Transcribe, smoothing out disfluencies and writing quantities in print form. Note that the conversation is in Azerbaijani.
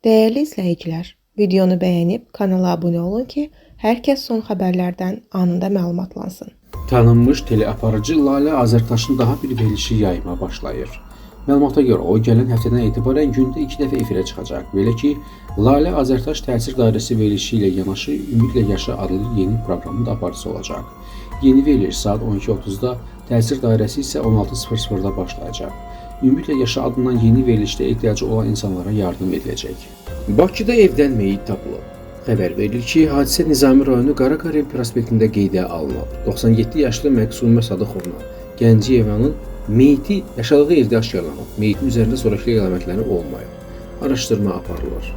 Değerli izləyicilər, videonu bəyənib kanala abunə olun ki, hər kəs son xəbərlərdən anında məlumatlansın. Tanınmış teleaparıcı Lalə Azərtaşın daha bir verilişi yayıma başlayır. Məlumata görə o, gələn həftədən etibarən gündə 2 dəfə efirə çıxacaq. Belə ki, Lalə Azərtaş təsir dairəsi verilişi ilə yanaşı Ümidlə Yaşa adlı yeni proqramın da aparıcısı olacaq. Yeni veriliş saat 12:30-da, təsir dairəsi isə 16:00-da başlayacaq. Ümidlə Yaşa adından yeni verilişdə ehtiyacı olan insanlara yardım ediləcək. Bakıda evdən meyit tapılıb. Xəbər verilir ki, hadisə Nizami rayonu Qaraqarel prospektində qeydə alınıb. 97 yaşlı Məqsumə Sadıxovna Gəncəyevanın meyiti yaşadığı evdə aşkarlanıb. Meyitin üzərində zorakılıq əlamətləri olmayıb. Araşdırma aparılır.